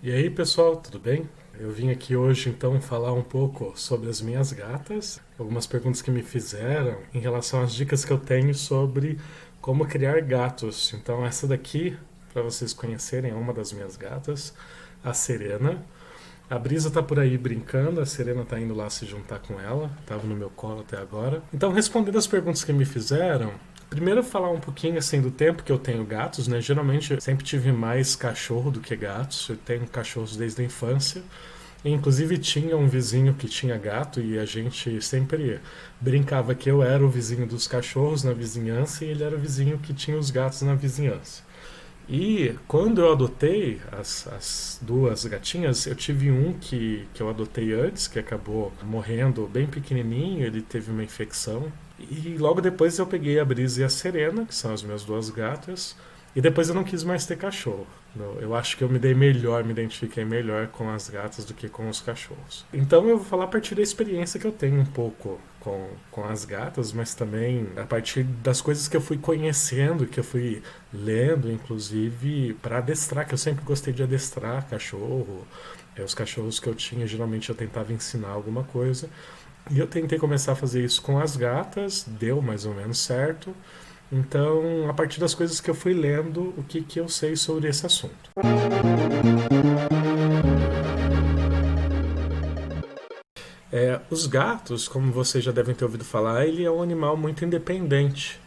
E aí, pessoal, tudo bem? Eu vim aqui hoje então falar um pouco sobre as minhas gatas, algumas perguntas que me fizeram em relação às dicas que eu tenho sobre como criar gatos. Então, essa daqui, para vocês conhecerem, é uma das minhas gatas, a Serena. A Brisa tá por aí brincando, a Serena tá indo lá se juntar com ela, tava no meu colo até agora. Então, respondendo as perguntas que me fizeram, primeiro falar um pouquinho assim do tempo que eu tenho gatos, né? Geralmente eu sempre tive mais cachorro do que gatos. Eu tenho cachorros desde a infância. E, inclusive tinha um vizinho que tinha gato e a gente sempre brincava que eu era o vizinho dos cachorros na vizinhança e ele era o vizinho que tinha os gatos na vizinhança. E quando eu adotei as duas gatinhas, eu tive um que eu adotei antes, que acabou morrendo bem pequenininho, ele teve uma infecção. E logo depois eu peguei a Brisa e a Serena, que são as minhas duas gatas, e depois eu não quis mais ter cachorro. Eu acho que eu me dei melhor, me identifiquei melhor com as gatas do que com os cachorros. Então eu vou falar a partir da experiência que eu tenho um pouco com as gatas, mas também a partir das coisas que eu fui conhecendo, que eu fui lendo, inclusive, para adestrar, que eu sempre gostei de adestrar cachorro. Os cachorros que eu tinha, geralmente eu tentava ensinar alguma coisa. E eu tentei começar a fazer isso com as gatas, deu mais ou menos certo. Então, a partir das coisas que eu fui lendo, o que eu sei sobre esse assunto. Os gatos, como vocês já devem ter ouvido falar, ele é um animal muito independente.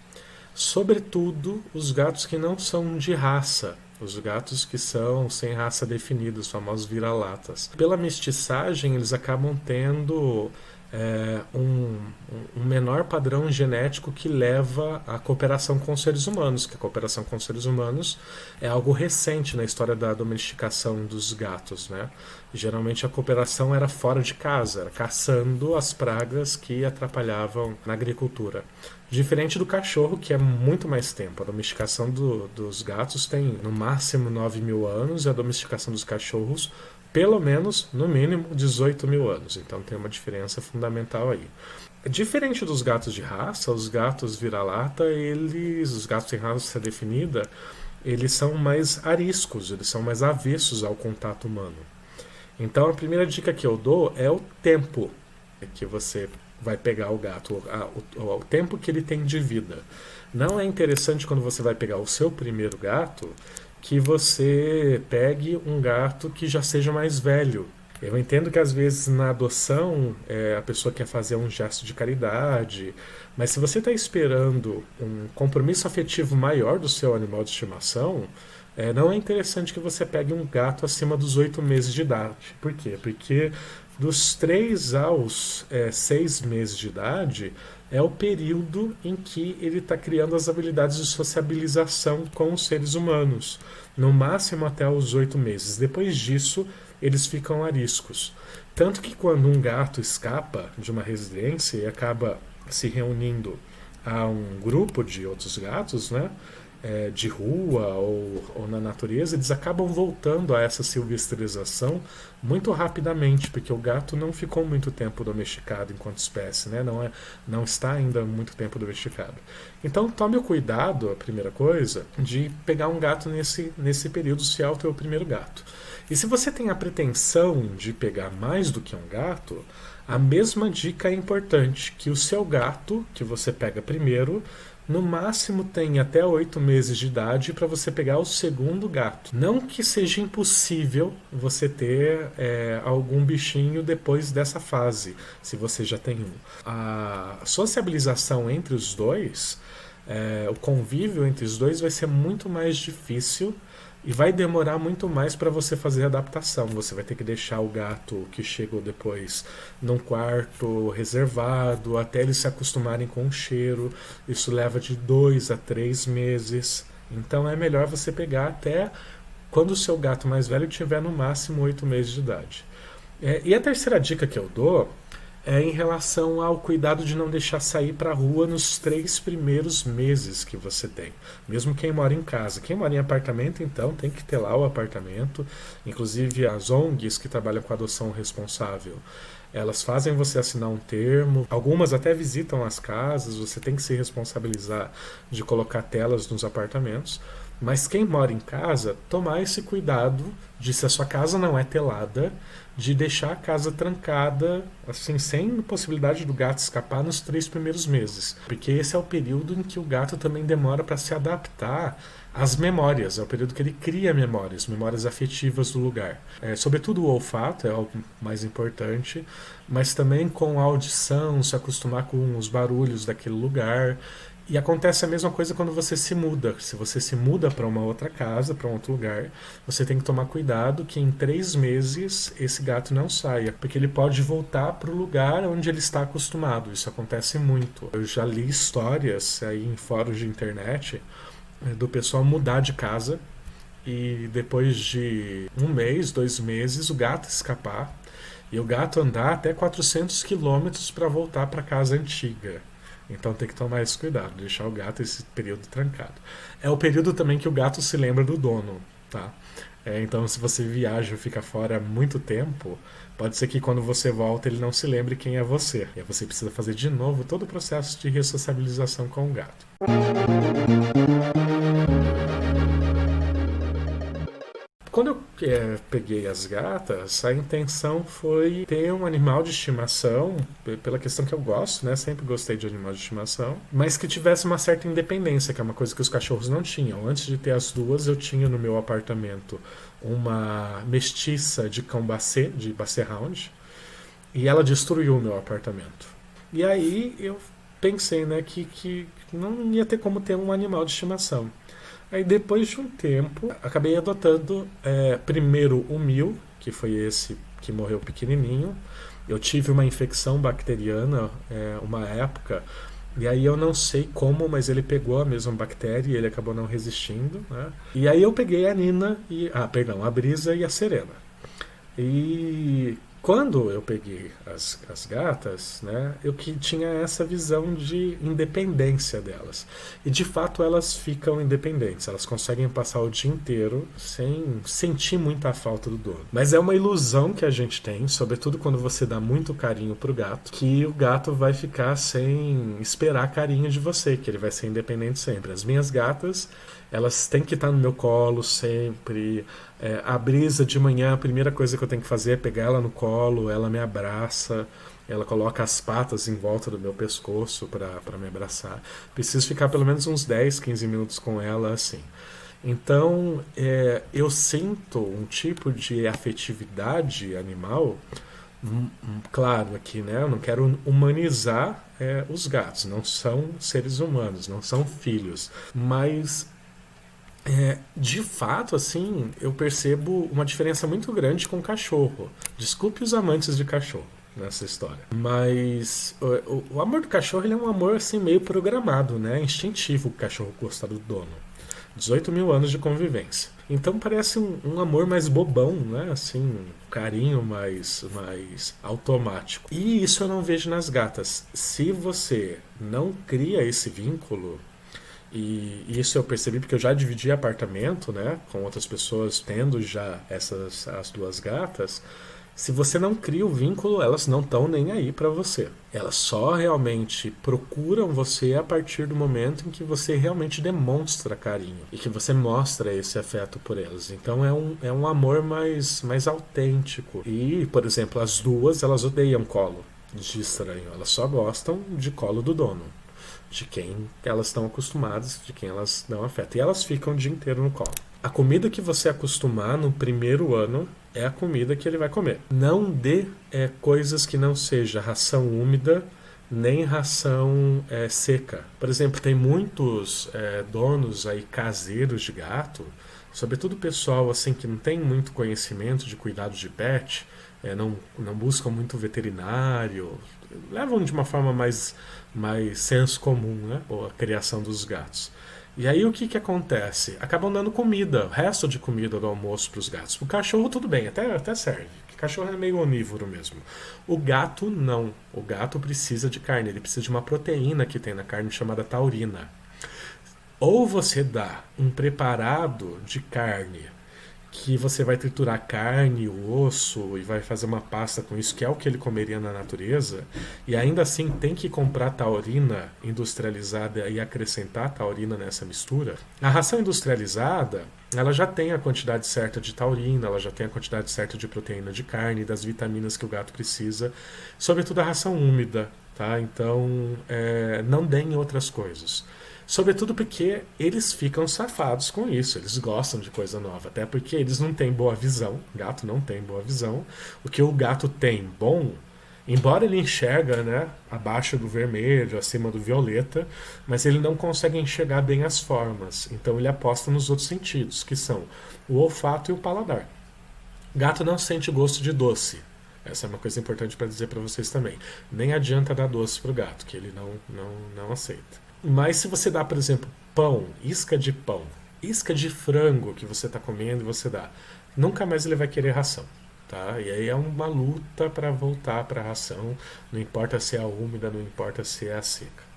Sobretudo os gatos que não são de raça, os gatos que são sem raça definida, os famosos vira-latas. Pela mestiçagem, eles acabam tendo um menor padrão genético que leva à cooperação com os seres humanos, que a cooperação com os seres humanos é algo recente na história da domesticação dos gatos, né? Geralmente a cooperação era fora de casa, era caçando as pragas que atrapalhavam na agricultura. Diferente do cachorro, que é muito mais tempo. A domesticação dos gatos tem no máximo 9.000 anos e a domesticação dos cachorros pelo menos, no mínimo, 18 mil anos. Então tem uma diferença fundamental aí. Diferente dos gatos de raça, os gatos vira-lata, os gatos sem raça definida, eles são mais ariscos, eles são mais avessos ao contato humano. Então a primeira dica que eu dou é o tempo que você vai pegar o gato, o tempo que ele tem de vida. Não é interessante quando você vai pegar o seu primeiro gato que você pegue um gato que já seja mais velho. Eu entendo que às vezes na adoção a pessoa quer fazer um gesto de caridade, mas se você está esperando um compromisso afetivo maior do seu animal de estimação, não é interessante que você pegue um gato acima dos 8 meses de idade. Por quê? Porque dos 3 aos 6 meses de idade é o período em que ele está criando as habilidades de sociabilização com os seres humanos, no máximo até os 8 meses. Depois disso, eles ficam ariscos. Tanto que quando um gato escapa de uma residência e acaba se reunindo a um grupo de outros gatos, né? De rua ou na natureza, eles acabam voltando a essa silvestrização muito rapidamente, porque o gato não ficou muito tempo domesticado enquanto espécie, né? Não está ainda muito tempo domesticado. Então tome o cuidado, a primeira coisa, de pegar um gato nesse período, se é o teu primeiro gato. E se você tem a pretensão de pegar mais do que um gato, a mesma dica é importante, que o seu gato, que você pega primeiro, no máximo tem até 8 meses de idade para você pegar o segundo gato. Não que seja impossível você ter algum bichinho depois dessa fase, se você já tem um. A sociabilização entre os dois, o convívio entre os dois vai ser muito mais difícil e vai demorar muito mais para você fazer a adaptação. Você vai ter que deixar o gato que chegou depois num quarto reservado até eles se acostumarem com o cheiro. Isso leva de 2 a 3 meses. Então é melhor você pegar até quando o seu gato mais velho tiver no máximo 8 meses de idade. E a terceira dica que eu dou é em relação ao cuidado de não deixar sair para a rua nos 3 primeiros meses que você tem. Mesmo quem mora em casa. Quem mora em apartamento, então, tem que ter lá o apartamento. Inclusive as ONGs que trabalham com adoção responsável, elas fazem você assinar um termo. Algumas até visitam as casas. Você tem que se responsabilizar de colocar telas nos apartamentos. Mas quem mora em casa, tomar esse cuidado de, se a sua casa não é telada, de deixar a casa trancada, assim, sem possibilidade do gato escapar nos 3 primeiros meses. Porque esse é o período em que o gato também demora para se adaptar às memórias. É o período que ele cria memórias, memórias afetivas do lugar. Sobretudo o olfato é o mais importante, mas também com a audição, se acostumar com os barulhos daquele lugar. E acontece a mesma coisa quando você se muda. Se você se muda para uma outra casa, para um outro lugar, você tem que tomar cuidado que em 3 meses esse gato não saia, porque ele pode voltar para o lugar onde ele está acostumado. Isso acontece muito. Eu já li histórias aí em fóruns de internet do pessoal mudar de casa e depois de 1 mês, 2 meses, o gato escapar e o gato andar até 400 quilômetros para voltar para a casa antiga. Então tem que tomar esse cuidado, deixar o gato esse período trancado. É o período também que o gato se lembra do dono, tá? Então se você viaja e fica fora muito tempo, pode ser que quando você volta ele não se lembre quem é você. E aí você precisa fazer de novo todo o processo de ressociabilização com o gato. Quando eu peguei as gatas, a intenção foi ter um animal de estimação, pela questão que eu gosto, né? Sempre gostei de animal de estimação, mas que tivesse uma certa independência, que é uma coisa que os cachorros não tinham. Antes de ter as duas, eu tinha no meu apartamento uma mestiça de cão Basset, de Basset Hound, e ela destruiu o meu apartamento. E aí eu pensei, né, que não ia ter como ter um animal de estimação. Aí depois de um tempo, acabei adotando primeiro o Mil, que foi esse que morreu pequenininho. Eu tive uma infecção bacteriana uma época, e aí eu não sei como, mas ele pegou a mesma bactéria e ele acabou não resistindo, né? E aí eu peguei a Nina, a Brisa e a Serena. E quando eu peguei as gatas, né, eu que tinha essa visão de independência delas. E de fato elas ficam independentes, elas conseguem passar o dia inteiro sem sentir muita falta do dono. Mas é uma ilusão que a gente tem, sobretudo quando você dá muito carinho pro gato, que o gato vai ficar sem esperar carinho de você, que ele vai ser independente sempre. As minhas gatas, elas têm que estar no meu colo sempre. A Brisa de manhã, a primeira coisa que eu tenho que fazer é pegar ela no colo, ela me abraça, ela coloca as patas em volta do meu pescoço para me abraçar. Preciso ficar pelo menos uns 10, 15 minutos com ela assim. Então, eu sinto um tipo de afetividade animal, claro aqui, né? Eu não quero humanizar os gatos, não são seres humanos, não são filhos, mas de fato, assim, eu percebo uma diferença muito grande com o cachorro. Desculpe os amantes de cachorro nessa história. Mas o amor do cachorro ele é um amor assim meio programado, né? Instintivo o cachorro gostar do dono. 18 mil anos de convivência. Então parece um amor mais bobão, né? Assim, um carinho mais automático. E isso eu não vejo nas gatas. Se você não cria esse vínculo, e isso eu percebi porque eu já dividi apartamento, né, com outras pessoas tendo já as duas gatas. Se você não cria o vínculo, elas não estão nem aí para você. Elas só realmente procuram você a partir do momento em que você realmente demonstra carinho e que você mostra esse afeto por elas. Então é um amor mais autêntico. E, por exemplo, as duas, elas odeiam colo de estranho. Elas só gostam de colo do dono, de quem elas estão acostumadas, de quem elas dão afeto. E elas ficam o dia inteiro no colo. A comida que você acostumar no primeiro ano é a comida que ele vai comer. Não dê coisas que não seja ração úmida nem ração seca. Por exemplo, tem muitos donos aí caseiros de gato, sobretudo pessoal assim que não tem muito conhecimento de cuidado de pet, não buscam muito veterinário, levam de uma forma mais senso comum, né, a criação dos gatos. E aí o que acontece? Acabam dando comida, resto de comida do almoço para os gatos. O cachorro tudo bem, até serve. O cachorro é meio onívoro mesmo. O gato não. O gato precisa de carne, ele precisa de uma proteína que tem na carne chamada taurina. Ou você dá um preparado de carne que você vai triturar carne, o osso e vai fazer uma pasta com isso, que é o que ele comeria na natureza, e ainda assim tem que comprar taurina industrializada e acrescentar taurina nessa mistura, a ração industrializada ela já tem a quantidade certa de taurina, ela já tem a quantidade certa de proteína de carne, das vitaminas que o gato precisa, sobretudo a ração úmida, tá? Então não deem outras coisas. Sobretudo porque eles ficam safados com isso, eles gostam de coisa nova, até porque eles não têm boa visão, gato não tem boa visão. O que o gato tem bom, embora ele enxerga, né, abaixo do vermelho, acima do violeta, mas ele não consegue enxergar bem as formas, então ele aposta nos outros sentidos, que são o olfato e o paladar. Gato não sente gosto de doce. Essa é uma coisa importante para dizer para vocês também. Nem adianta dar doce para o gato, que ele não aceita. Mas se você dá, por exemplo, pão, isca de frango que você está comendo e você dá, nunca mais ele vai querer ração. Tá? E aí é uma luta para voltar para a ração, não importa se é a úmida, não importa se é a seca.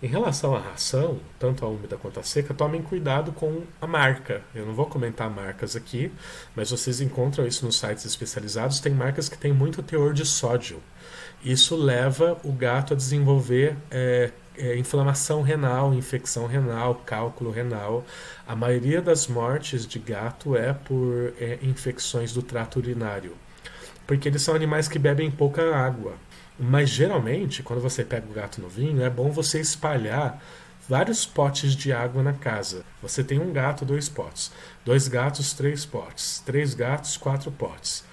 Em relação à ração, tanto a úmida quanto a seca, tomem cuidado com a marca. Eu não vou comentar marcas aqui, mas vocês encontram isso nos sites especializados. Tem marcas que têm muito teor de sódio. Isso leva o gato a desenvolver inflamação renal, infecção renal, cálculo renal. A maioria das mortes de gato é por infecções do trato urinário, porque eles são animais que bebem pouca água. Mas geralmente, quando você pega o gato novinho, é bom você espalhar vários potes de água na casa. Você tem um gato, 2 potes. 2 gatos, 3 potes. 3 gatos, 4 potes.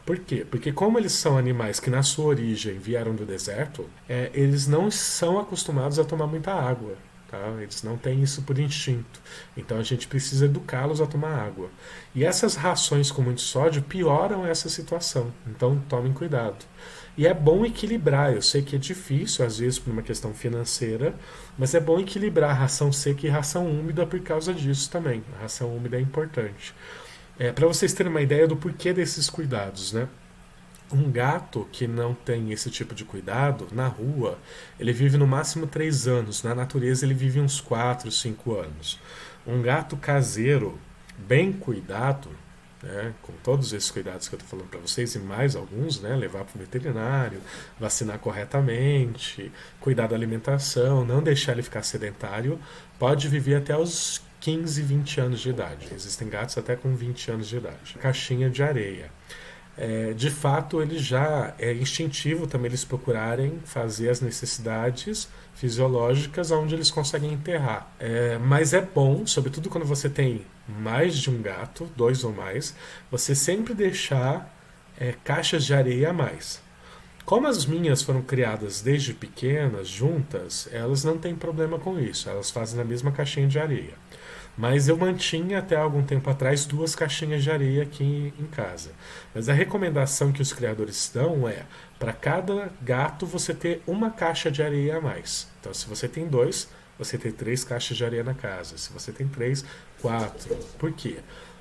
Por quê? Porque como eles são animais que na sua origem vieram do deserto, eles não são acostumados a tomar muita água. Tá? Eles não têm isso por instinto. Então a gente precisa educá-los a tomar água. E essas rações com muito sódio pioram essa situação. Então tomem cuidado. E é bom equilibrar. Eu sei que é difícil, às vezes, por uma questão financeira, mas é bom equilibrar ração seca e ração úmida por causa disso também. A ração úmida é importante. Para vocês terem uma ideia do porquê desses cuidados, né? Um gato que não tem esse tipo de cuidado, na rua, ele vive no máximo 3 anos. Na natureza, ele vive uns 4, 5 anos. Um gato caseiro, bem cuidado, né, com todos esses cuidados que eu estou falando para vocês e mais alguns, né, levar para o veterinário, vacinar corretamente, cuidar da alimentação, não deixar ele ficar sedentário, pode viver até os 15, 20 anos de idade. Existem gatos até com 20 anos de idade. Caixinha de areia. De fato, ele já é instintivo também eles procurarem fazer as necessidades fisiológicas onde eles conseguem enterrar. Mas é bom, sobretudo quando você tem mais de um gato, 2 ou mais, você sempre deixar caixas de areia a mais. Como as minhas foram criadas desde pequenas, juntas, elas não têm problema com isso, elas fazem na mesma caixinha de areia. Mas eu mantinha até algum tempo atrás 2 caixinhas de areia aqui em casa. Mas a recomendação que os criadores dão é, para cada gato você ter uma caixa de areia a mais. Então se você tem 2, você tem 3 caixas de areia na casa. Se você tem 3, 4. Por quê?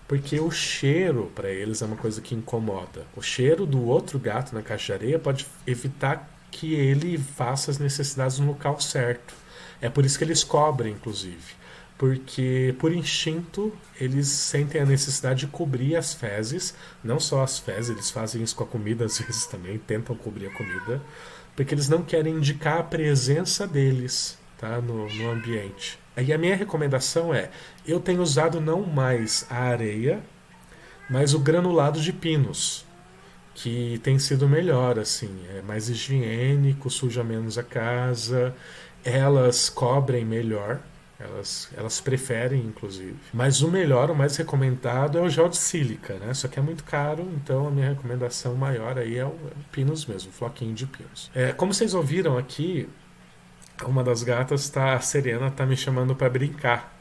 Porque o cheiro para eles é uma coisa que incomoda. O cheiro do outro gato na caixa de areia pode evitar que ele faça as necessidades no local certo. É por isso que eles cobrem, inclusive. Porque, por instinto, eles sentem a necessidade de cobrir as fezes. Não só as fezes, eles fazem isso com a comida às vezes também, tentam cobrir a comida, porque eles não querem indicar a presença deles, tá, no ambiente. Aí a minha recomendação é, eu tenho usado não mais a areia, mas o granulado de pinos, que tem sido melhor, assim, é mais higiênico, suja menos a casa, elas cobrem melhor. Elas preferem, inclusive. Mas o melhor, o mais recomendado é o gel de sílica, né? Só que é muito caro, então a minha recomendação maior aí é o pinos mesmo, o floquinho de pinos. Como vocês ouviram aqui, uma das gatas, a Serena, tá me chamando para brincar.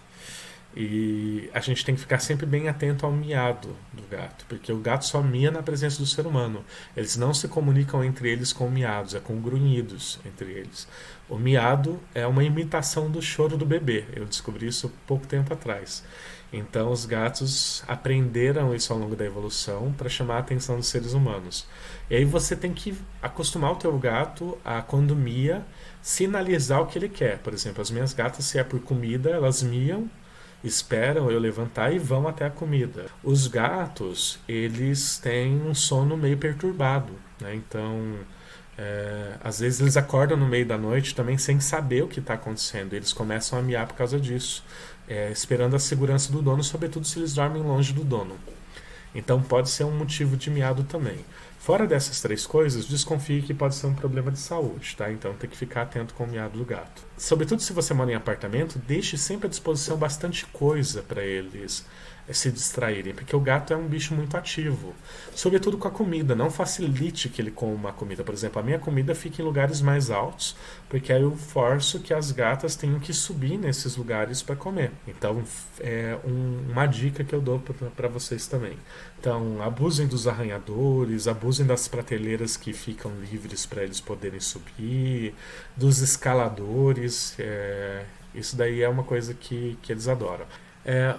E a gente tem que ficar sempre bem atento ao miado do gato, porque o gato só mia na presença do ser humano. Eles não se comunicam entre eles com miados, é com grunhidos entre eles. O miado é uma imitação do choro do bebê. Eu descobri isso pouco tempo atrás. Então os gatos aprenderam isso ao longo da evolução para chamar a atenção dos seres humanos. E aí você tem que acostumar o teu gato a, quando mia, sinalizar o que ele quer. Por exemplo, as minhas gatas, se é por comida, elas miam. esperam eu levantar e vão até a comida. Os gatos, eles têm um sono meio perturbado, né? Então, às vezes eles acordam no meio da noite também sem saber o que está acontecendo. Eles começam a miar por causa disso, esperando a segurança do dono, sobretudo se eles dormem longe do dono. Então pode ser um motivo de miado também. Fora dessas três coisas, desconfie que pode ser um problema de saúde, tá? Então tem que ficar atento com o miado do gato. Sobretudo se você mora em apartamento, deixe sempre à disposição bastante coisa para eles se distraírem, porque o gato é um bicho muito ativo, sobretudo com a comida. Não facilite que ele coma a comida. Por exemplo, a minha comida fica em lugares mais altos, porque aí eu forço que as gatas tenham que subir nesses lugares para comer. Então é uma dica que eu dou para vocês também. Então abusem dos arranhadores, abusem das prateleiras que ficam livres para eles poderem subir, dos escaladores. Isso daí é uma coisa que eles adoram.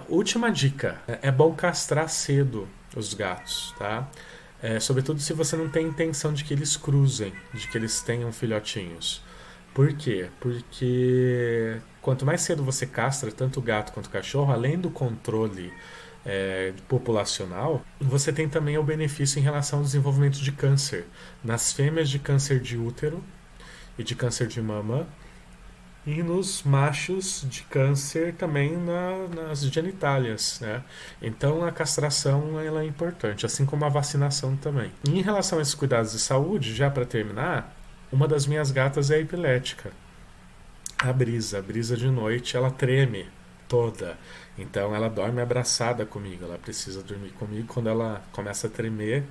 Última dica, é bom castrar cedo os gatos, tá? Sobretudo se você não tem intenção de que eles cruzem, de que eles tenham filhotinhos. Por quê? Porque quanto mais cedo você castra tanto o gato quanto o cachorro, além do controle populacional, você tem também o benefício em relação ao desenvolvimento de câncer. Nas fêmeas de câncer de útero e de câncer de mama, e nos machos de câncer também nas genitálias, né? Então a castração ela é importante, assim como a vacinação também. E em relação a esses cuidados de saúde, já para terminar, uma das minhas gatas é epilética. A Brisa de noite ela treme toda, então ela dorme abraçada comigo, ela precisa dormir comigo. Quando ela começa a tremer,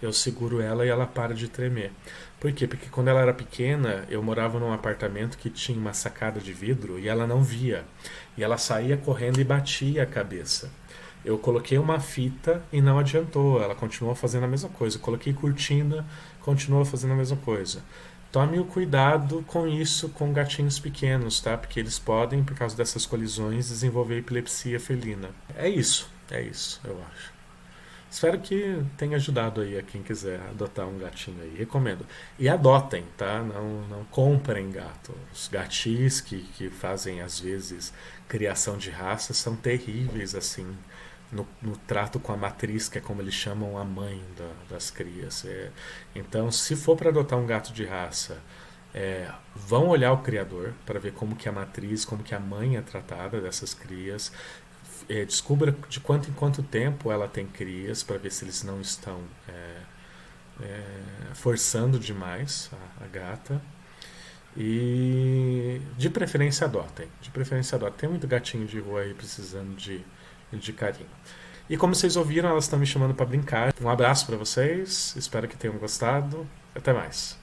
eu seguro ela e ela para de tremer. Por quê? Porque quando ela era pequena, eu morava num apartamento que tinha uma sacada de vidro e ela não via. E ela saía correndo e batia a cabeça. Eu coloquei uma fita e não adiantou, ela continuou fazendo a mesma coisa. Eu coloquei cortina, continuou fazendo a mesma coisa. Tome o cuidado com isso com gatinhos pequenos, tá? Porque eles podem, por causa dessas colisões, desenvolver epilepsia felina. É isso, eu acho. Espero que tenha ajudado aí a quem quiser adotar um gatinho aí. Recomendo. E adotem, tá? Não comprem gato. Os gatis que fazem, às vezes, criação de raça são terríveis, assim, no trato com a matriz, que é como eles chamam a mãe das crias. Então, se for para adotar um gato de raça, vão olhar o criador para ver como que a matriz, como que a mãe é tratada dessas crias. Descubra de quanto em quanto tempo ela tem crias para ver se eles não estão forçando demais a gata. E de preferência adotem. Tem muito gatinho de rua aí precisando de carinho. E como vocês ouviram, elas estão me chamando para brincar. Um abraço para vocês, espero que tenham gostado. Até mais.